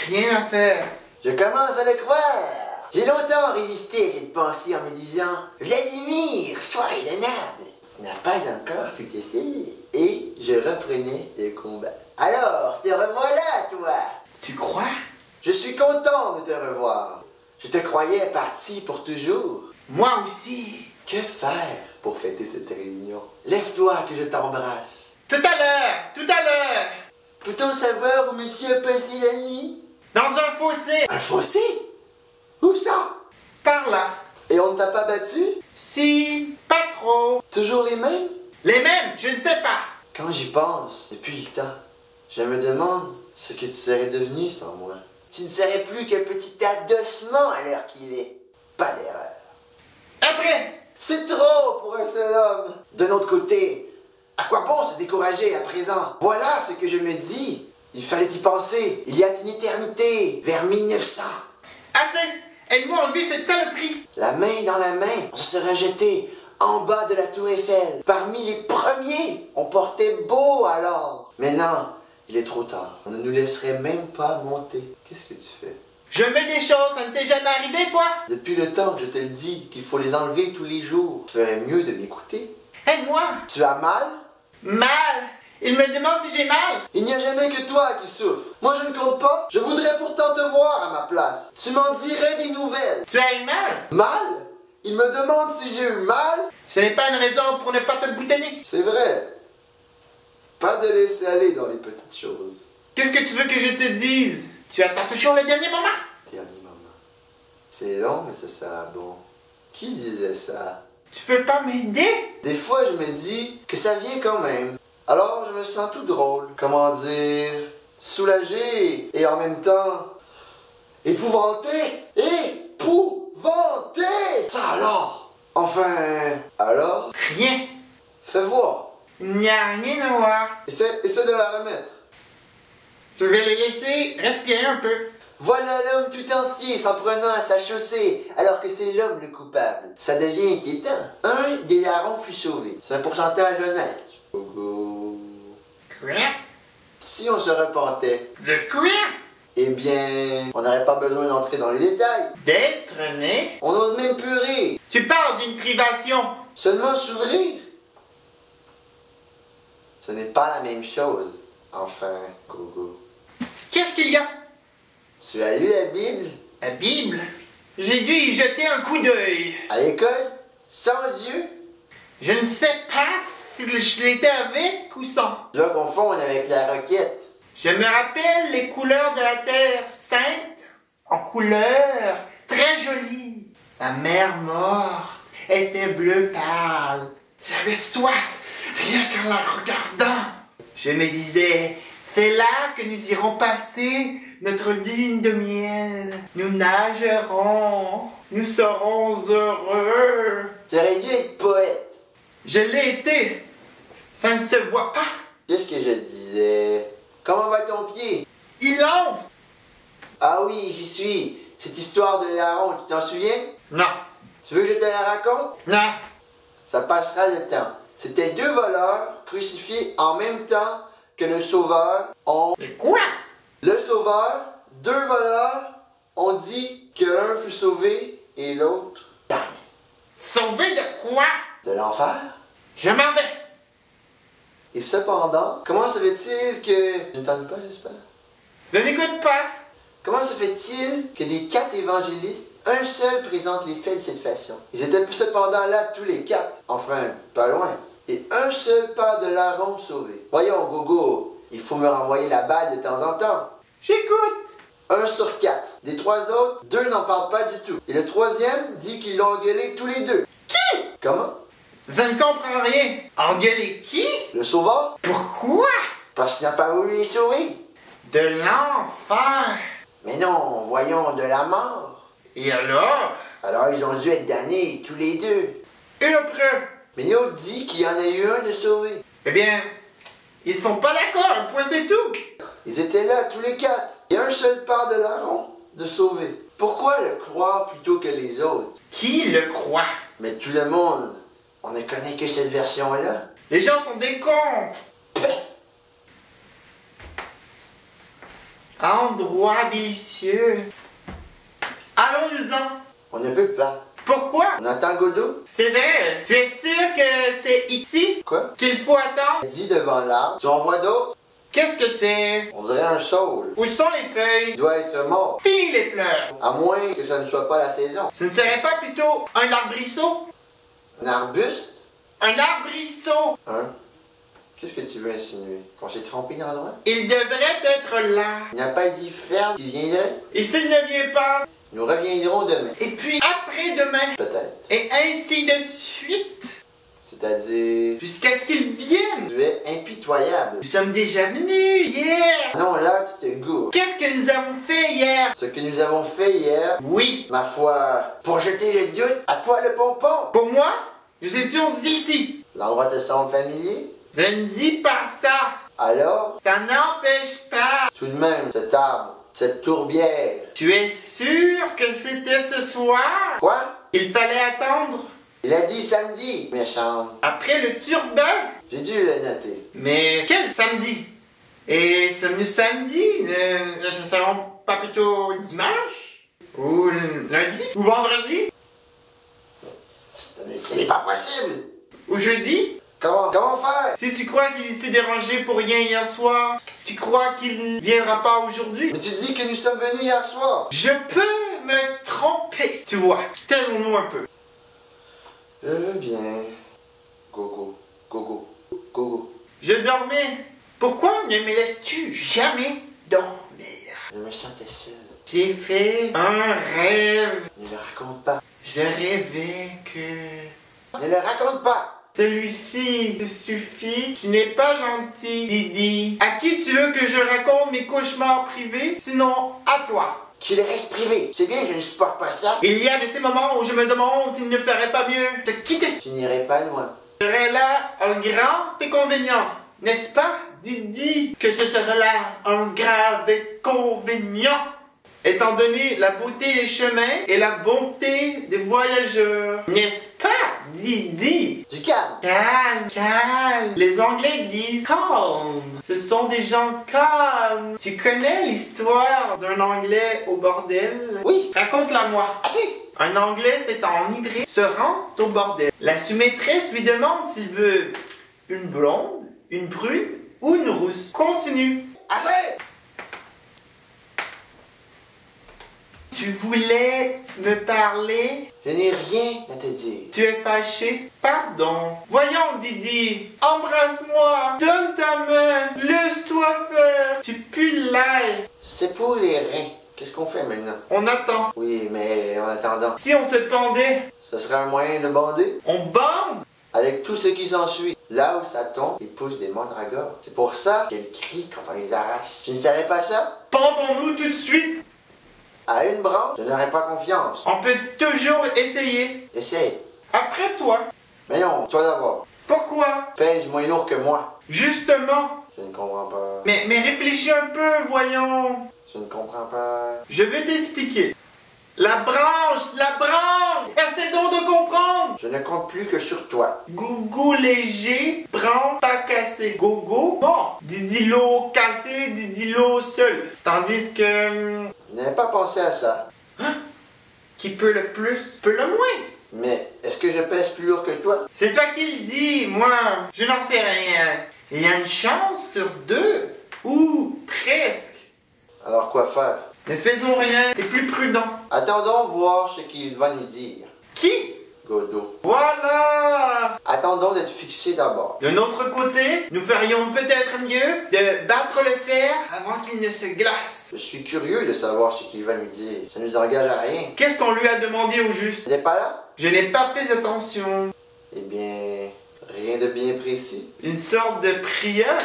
Rien à faire. Je commence à le croire. J'ai longtemps résisté à cette pensée en me disant Vladimir, sois raisonnable. Tu n'as pas encore tout essayé. Et je reprenais le combat. Alors, te revoilà, toi. Tu crois? Je suis content de te revoir. Je te croyais parti pour toujours. Moi aussi. Que faire pour fêter cette réunion? Lève-toi que je t'embrasse. Tout à l'heure, tout à l'heure. Peut-on savoir où monsieur a passé la nuit? Dans un fossé. Un fossé? Où ça? Par là. Et on ne t'a pas battu? Si, pas trop. Toujours les mêmes? Les mêmes, je ne sais pas. Quand j'y pense, depuis le temps, je me demande ce que tu serais devenu sans moi. Tu ne serais plus qu'un petit tas d'ossements à l'heure qu'il est. Pas d'erreur. Après. C'est trop pour un seul homme. De notre côté, à quoi bon se décourager à présent? Voilà ce que je me dis. Il fallait y penser. Il y a une éternité, vers 1900. Assez. Aide-moi à enlever cette saloperie. La main dans la main, on se serait jeté en bas de la tour Eiffel. Parmi les premiers, on portait beau alors. Mais non, il est trop tard. On ne nous laisserait même pas monter. Qu'est-ce que tu fais? Je mets des choses, ça ne t'est jamais arrivé, toi? Depuis le temps que je te le dis qu'il faut les enlever tous les jours, tu ferais mieux de m'écouter. Aide-moi. Tu as mal? Mal. Il me demande si j'ai mal. Il n'y a jamais que toi qui souffres. Moi je ne compte pas. Je voudrais pourtant te voir à ma place. Tu m'en dirais des nouvelles. Tu as eu mal? Mal? Il me demande si j'ai eu mal? Ce n'est pas une raison pour ne pas te le boutonner. C'est vrai. Pas de laisser aller dans les petites choses. Qu'est-ce que tu veux que je te dise? Tu attends toujours le dernier moment? Dernier moment. C'est long, mais ce sera bon. Qui disait ça? Tu veux pas m'aider? Des fois, je me dis que ça vient quand même. Alors, je me sens tout drôle. Comment dire? Soulagé et en même temps épouvanté. Épouvanté! Ça alors? Enfin, alors? Rien. Fais voir. Il n'y a rien à voir. Essaie de la remettre. Je vais les laisser respirer un peu. Voilà l'homme tout entier s'en prenant à sa chaussée, alors que c'est l'homme le coupable. Ça devient inquiétant. Un des larrons fut sauvé. C'est un pourcentage honnête. Quoi? Si on se repentait, De quoi? eh bien, on n'aurait pas besoin d'entrer dans les détails. D'être né? On n'ose même plus rire. Tu parles d'une privation. Seulement s'ouvrir. Ce n'est pas la même chose. Enfin, Gogo. Qu'est-ce qu'il y a? Tu as lu la Bible? La Bible? J'ai dû y jeter un coup d'œil. À l'école? Sans Dieu? Je ne sais pas si je l'étais avec ou sans. Tu dois confondre avec la roquette. Je me rappelle les couleurs de la terre sainte, en couleur très jolie. La mer morte était bleu pâle. J'avais soif, rien qu'en la regardant. Je me disais, c'est là que nous irons passer notre lune de miel. Nous nagerons, nous serons heureux. Tu aurais dû être poète. Je l'ai été. Ça ne se voit pas. Qu'est-ce que je disais? Comment va ton pied? Il enfle. Ah oui, j'y suis. Cette histoire de larron, tu t'en souviens? Non. Tu veux que je te la raconte? Non. Ça passera le temps. C'était deux voleurs crucifiés en même temps que le sauveur. Mais quoi? Le sauveur, deux voleurs, ont dit que l'un fut sauvé et l'autre damné. Sauvé de quoi? De l'enfer? Je m'en vais. Et cependant, comment se fait-il que... Tu n'entends pas, j'espère? Ne n'écoute pas. Comment se fait-il que des 4 évangélistes, un seul présente les faits de cette façon? Ils étaient cependant là tous les 4, enfin, pas loin. Et un seul pas de larron sauvé. Voyons, Gogo, il faut me renvoyer la balle de temps en temps. J'écoute. 1 sur 4. Des 3 autres, 2 n'en parlent pas du tout. Et le troisième dit qu'ils l'ont engueulé tous les deux. Qui? Comment? Je ne comprends rien. Engueuler qui? Le sauveur? Pourquoi? Parce qu'il n'a pas voulu les sauver. De l'enfer. Mais non, voyons, de la mort. Et alors? Alors ils ont dû être damnés tous les deux. Et après? Mais l'autre dit qu'il y en a eu un de sauvé. Eh bien, ils sont pas d'accord, un point c'est tout. Ils étaient là tous les 4. Et un seul part de larron de sauver. Pourquoi le croire plutôt que les autres? Qui le croit? Mais tout le monde, on ne connaît que cette version-là. Les gens sont des cons. Endroit délicieux. Allons-nous-en. On ne peut pas. Pourquoi? On attend Godot. C'est vrai. Tu es sûr que c'est ici Quoi? qu'il faut attendre? Dit devant l'arbre. Tu en vois d'autres? Qu'est-ce que c'est? On dirait un saule. Où sont les feuilles? Il doit être mort. Fille les pleurs. À moins que ça ne soit pas la saison. Ce ne serait pas plutôt un arbrisseau? Un arbuste? Un arbrisseau. Hein? Qu'est-ce que tu veux insinuer? Qu'on s'est trompé d'endroit? Il devrait être là. Il n'a pas dit ferme qui viendrait? Et s'il ne vient pas? Nous reviendrons demain. Et puis après-demain? Peut-être. Et ainsi de suite. C'est-à-dire... Jusqu'à ce qu'il vienne. Tu es impitoyable. Nous sommes déjà venus hier. Non, là, tu te gourres. Qu'est-ce que nous avons fait hier? Ce que nous avons fait hier, Oui. ma foi, pour jeter le doute, à toi le pompon. Pour moi, nous étions d'ici. L'endroit te semble familier? Je ne dis pas ça. Alors, Ça n'empêche pas. tout de même, cet arbre, cette tourbière. Tu es sûr que c'était ce soir Quoi? qu'il fallait attendre? Il a dit samedi, méchant. Après le turban? J'ai dû le noter. Mais quel samedi? Et sommes-nous samedi? Ne serons pas plutôt dimanche? Ou lundi? Ou vendredi? Ce n'est pas possible. Ou jeudi? Comment faire? Si tu crois qu'il s'est dérangé pour rien hier soir, tu crois qu'il ne viendra pas aujourd'hui? Mais tu dis que nous sommes venus hier soir. Je peux me tromper. Tu vois, taisons-nous un peu. Je veux bien. Gogo, gogo, gogo. Je dormais. Pourquoi ne me laisses-tu jamais dormir? Je me sentais seul. J'ai fait un rêve. Ne le raconte pas. Je rêvais que... Ne le raconte pas. Celui-ci te suffit. Tu n'es pas gentil, Didi. À qui tu veux que je raconte mes cauchemars privés? Sinon, à toi. Qu'il reste privé. C'est bien, je ne supporte pas ça. Il y a de ces moments où je me demande s'il ne ferait pas mieux te quitter. Tu n'irais pas loin. Ce serait là un grand inconvénient, n'est-ce pas, Didi? Que ce serait là un grave inconvénient, étant donné la beauté des chemins et la bonté des voyageurs. N'est-ce pas, Didi? Du calme. Calme, calme. Les Anglais disent calm. Ce sont des gens calmes. Tu connais l'histoire d'un Anglais au bordel? Oui. Raconte-la moi. Ah si. Un Anglais s'étant enivré se rend au bordel. La sous-maîtresse lui demande s'il veut une blonde, une brune ou une rousse. Continue. Assez. Tu voulais me parler? Je n'ai rien à te dire. Tu es fâché? Pardon. Voyons, Didi. Embrasse-moi. Donne ta main. Laisse-toi faire. Tu pues l'air. C'est pour les reins. Qu'est-ce qu'on fait maintenant? On attend. Oui, mais en attendant, Si on se pendait, ce serait un moyen de bander. on bande. Avec tout ce qui s'ensuit. Là où ça tombe, ils poussent des mandragores. C'est pour ça qu'elles crient quand on les arrache. Tu ne savais pas ça? Pendons-nous tout de suite. À une branche, je n'aurais pas confiance. On peut toujours essayer. Essaye. Après toi. Mais non, toi d'abord. Pourquoi? Pèse moins lourd que moi. Justement. Je ne comprends pas. Mais réfléchis un peu, voyons. Je ne comprends pas. Je vais t'expliquer. La branche. Essaie donc de comprendre. Je ne compte plus que sur toi. Gogo léger, branche pas cassé. Gogo, bon. Didilo cassé, Didilo seul. Tandis que... Je n'avais pas pensé à ça. Qui peut le plus, peut le moins. Mais est-ce que je pèse plus lourd que toi? C'est toi qui le dis, moi, je n'en sais rien. Il y a une chance sur deux, ou presque. Alors quoi faire? Ne faisons rien, c'est plus prudent. Attendons voir ce qu'il va nous dire. Qui? Godot. Voilà! Attendons d'être fixés d'abord. De notre côté, nous ferions peut-être mieux de battre le fer avant qu'il ne se glace. Je suis curieux de savoir ce qu'il va nous dire. Ça nous engage à rien. Qu'est-ce qu'on lui a demandé au juste? Tu n'es pas là? Je n'ai pas fait attention. Eh bien, rien de bien précis. Une sorte de prière?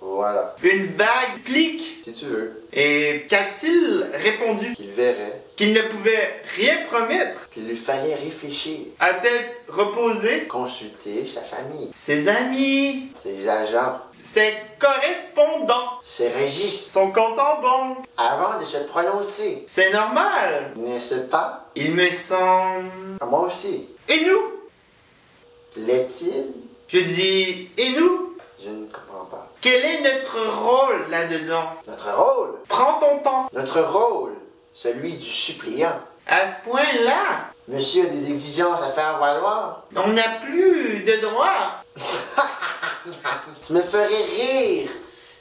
Voilà. Une vague plique? Si tu veux. Et qu'a-t-il répondu? Qu'il verrait. Qu'il ne pouvait rien promettre? Qu'il lui fallait réfléchir. À tête reposée? Consulter sa famille. Ses amis? Ses agents. Ses correspondants? Ses registres. Son compte en banque? Avant de se prononcer. C'est normal. N'est-ce pas? Il me semble... Moi aussi. Et nous? L'est-il? Je dis, et nous? Je ne comprends pas. Quel est notre rôle là-dedans? Notre rôle? Prends ton temps. Notre rôle, celui du suppliant. À ce point-là, Monsieur a des exigences à faire valoir. on n'a plus de droit. Tu me ferais rire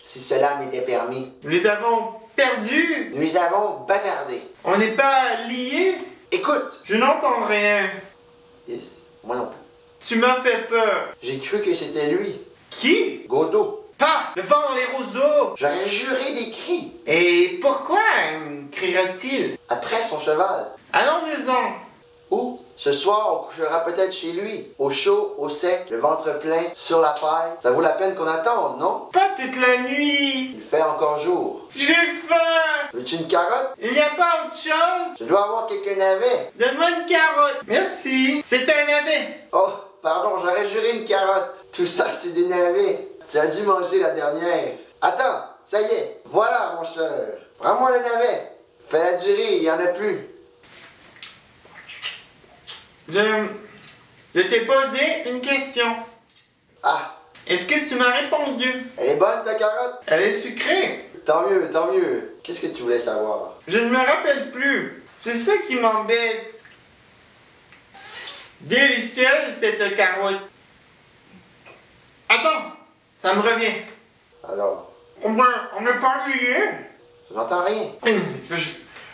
si cela m'était permis. Nous les avons perdus. Nous les avons bazardés. On n'est pas liés. Écoute, Je n'entends rien. Yes, moi non plus. Tu m'as fait peur. J'ai cru que c'était lui, Qui? Godot. Pas le vent dans les roseaux. J'aurais juré des cris. Et pourquoi crierait-il? Après son cheval. Allons-nous-en. Ou, ce soir, on couchera peut-être chez lui. Au chaud, au sec, le ventre plein, sur la paille. Ça vaut la peine qu'on attende, non? Pas toute la nuit. Il fait encore jour. J'ai faim. Veux-tu une carotte? Il n'y a pas autre chose. Je dois avoir quelques navets. Donne-moi une carotte. Merci. C'est un navet. Oh, pardon, j'aurais juré une carotte. Tout ça, c'est des navets. Tu as dû manger la dernière. Attends, ça y est. Voilà, mon cher. Prends-moi le navet. Fais-la durer, il n'y en a plus. Je t'ai posé une question. Ah, Est-ce que tu m'as répondu? elle est bonne ta carotte? Elle est sucrée. Tant mieux, tant mieux. Qu'est-ce que tu voulais savoir? Je ne me rappelle plus. C'est ça qui m'embête. Délicieuse cette carotte. Attends, ça me revient. Alors, On n'est pas liés. je n'entends rien.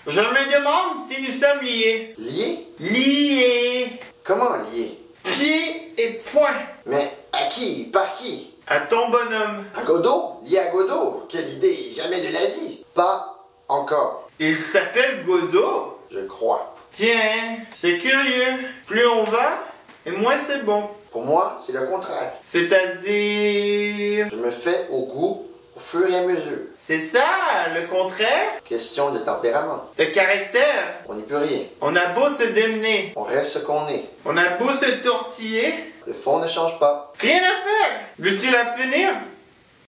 Je me demande si nous sommes liés. Lié? Liés. Comment lié? Pieds et poings. Mais à qui? Par qui? À ton bonhomme. À Godot? Lié à Godot? Quelle idée! Jamais de la vie! Pas encore, Il s'appelle Godot. je crois. Tiens, c'est curieux. Plus on va, et moins c'est bon. Pour moi, c'est le contraire. C'est-à-dire... Je me fais au goût au fur et à mesure. C'est ça, le contraire Question de tempérament. de caractère. On n'est plus rien. On a beau se démener, On reste ce qu'on est. on a beau se tortiller, Le fond ne change pas. rien à faire. Veux-tu la finir?